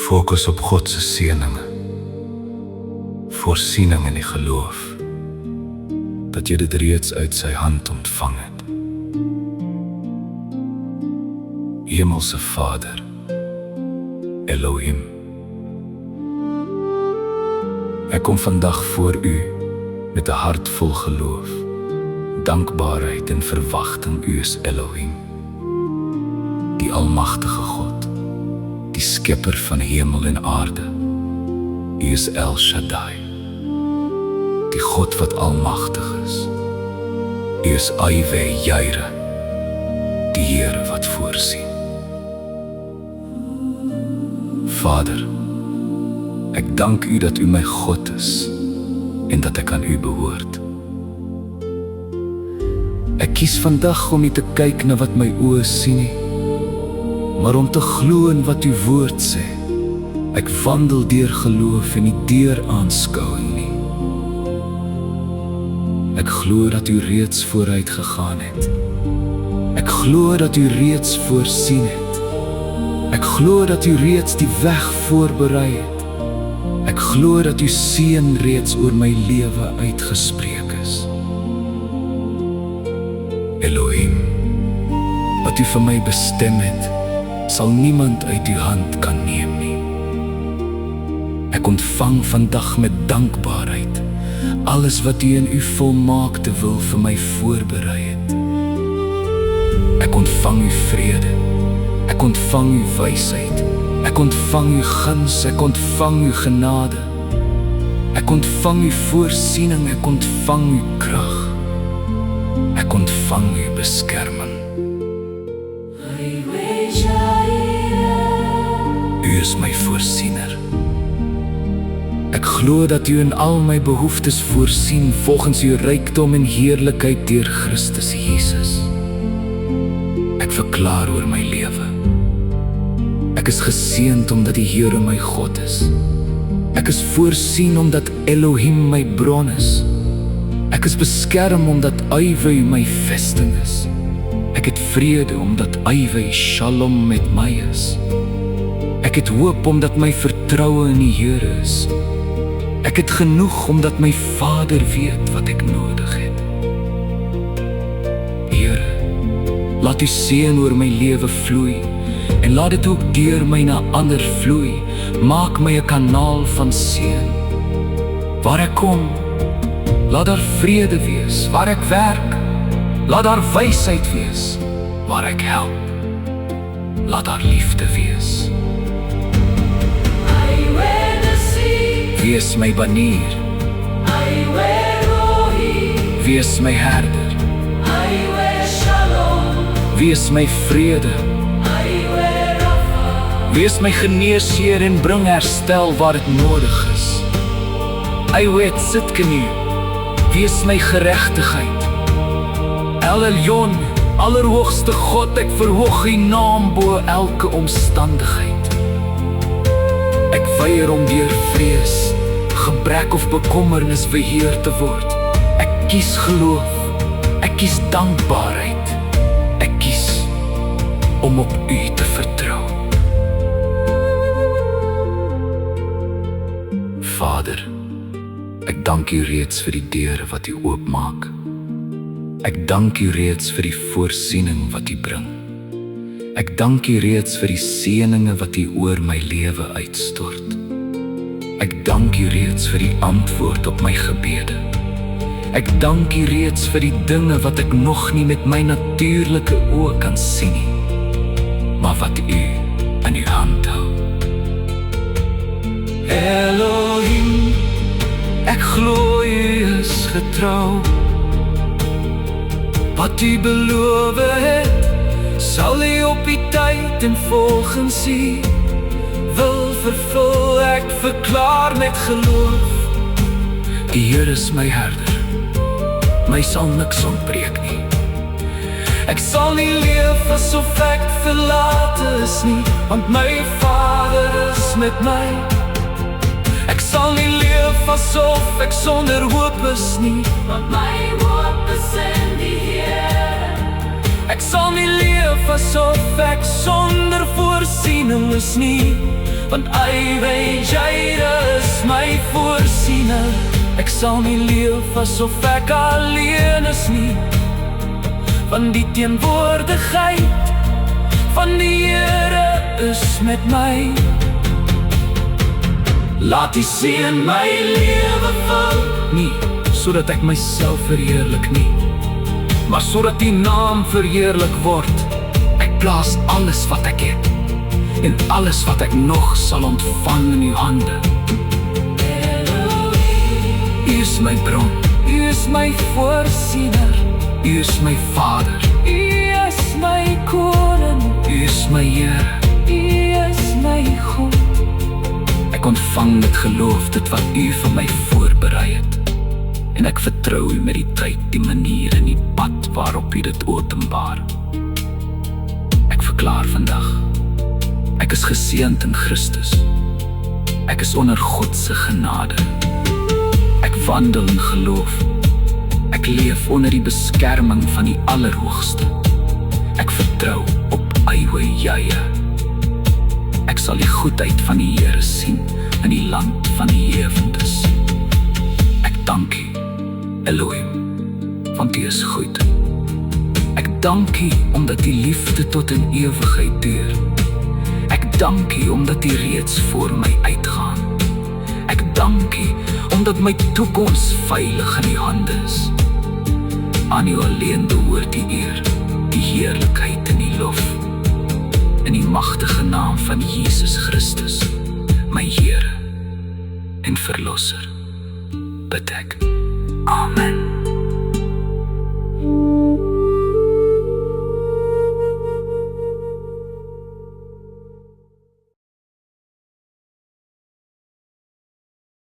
Fokus op God se seëninge, voorsiening in die geloof, dat jy dit reeds uit sy hand ontvang het. Hemelse Vader, Elohim, ek kom vandag voor U met 'n hart vol geloof, dankbaarheid en verwagting. U is Elohim, die almagtige God, die skepper van hemel en aarde. U is El Shaddai, die God wat almagtig is. U is Yahweh Jireh, die Here wat voorsien. Vader, ek dank U dat U my God is en dat ek aan U behoort. Ek kies vandag om nie te kyk na wat my oë sien nie, maar om te glo in wat U woord sê. Ek wandel deur geloof en nie deur aanskouing nie. Ek glo dat U reeds vooruit gegaan het. Ek glo dat U reeds voorsien het. Ek glo dat U reeds die weg voorberei het. Ek glo dat U seën reeds oor my lewe uitgespreek is. Elohim, wat U vir my bestem het, sal niemand uit U hand kan neem nie. Ek ontvang vandag met dankbaarheid alles wat U in U volmaakte wil vir my voorberei het. Ek ontvang U vrede, ek ontvang U wysheid, ek ontvang U guns, ek ontvang U genade, ek ontvang U voorsiening, ek ontvang U krag, ek ontvang U beskerming. U is my voorsiener. Ek glo dat U in al my behoeftes voorsien volgens U rykdom en heerlikheid deur Christus Jesus. Ek verklaar oor my lewe: ek is geseënd omdat die Here my God is. Ek is voorsien omdat Elohim my bron is. Ek is beskerm omdat Yahweh my vesting is. Ek het vrede omdat Yahweh Shalom met my is. Ek het hoop omdat my vertroue in die Here is. Ek het genoeg omdat my Vader weet wat ek nodig het. Here, laat U seën oor my lewe vloei en laat dit ook deur my na ander vloei. Maak my 'n kanaal van seën. Waar ek kom, laat daar vrede wees. Waar ek werk, laat daar wysheid wees. Waar ek help, laat daar liefde wees. Wees my banier, wees my herder, wees my vrede, wees my geneesheer en bring herstel waar dit nodig is. Yahweh Tzidkenu, wees my geregtigheid. El Elyon, allerhoogste God, ek verhoog U naam bo elke omstandigheid. Ek weier om deur vrees, gebrek of bekommernis beheer te word. Ek kies geloof, ek kies dankbaarheid, ek kies om op U te vertrou. Vader, ek dank U reeds vir die deure wat U oopmaak. Ek dank U reeds vir die voorsiening wat U bring. Ek dank U reeds vir die seëninge wat U oor my lewe uitstort. Ek dank U reeds vir die antwoord op my gebede. Ek dank U reeds vir die dinge wat ek nog nie met my natuurlike oë kan sien nie, maar wat U in U hand hou. Elohim, ek glo U is getrou. Wat U beloof het, sal U op die tyd en volgens U wil vervul. Ek verklaar met geloof: die Here is my herder, my sal niks ontbreek nie. Ek sal nie leef asof ek verlate is nie, want my Vader is met my. Ek sal nie leef asof ek sonder hoop is nie, want my hoop is in die Here. Ek sal nie leef asof ek sonder voorsiening is nie, Want Yahweh Jireh is my voorsiener. Ek sal nie leef asof ek alleen is nie, want die teenwoordigheid van die Here is met my. Laat die Seun my lewe vul, nie sodat ek myself verheerlik nie, maar sodat die naam verheerlik word. Ek plaas alles wat ek het en alles wat ek nog sal ontvang in uw hande. U is my bron, U is my voorsiener, U is my Vader, U is my koning, U is my Here, U is my God. Ek ontvang met geloof dit wat U vir my voorberei het, en ek vertrou U met die tyd, die manier en die pad waarop U dit openbaar. Ek verklaar vandag, ek is geseënd in Christus. Ek is onder God se genade. Ek wandel in geloof. Ek leef onder die beskerming van die Allerhoogste. Ek vertrou op Yahweh Jireh. Ek sal die goedheid van die Here sien in die land van die lewendes. Ek dank U, Elohim, want U is goed. Ek dank U omdat U liefde tot in ewigheid duur. Ek dank U omdat U reeds voor my uitgaan. Ek dank U omdat my toekoms veilig in U hande is. Aan U alleen behoort die eer, die heerlikheid en die lof. In die magtige naam van Jesus Christus, my Here en Verlosser, bid ek. Amen.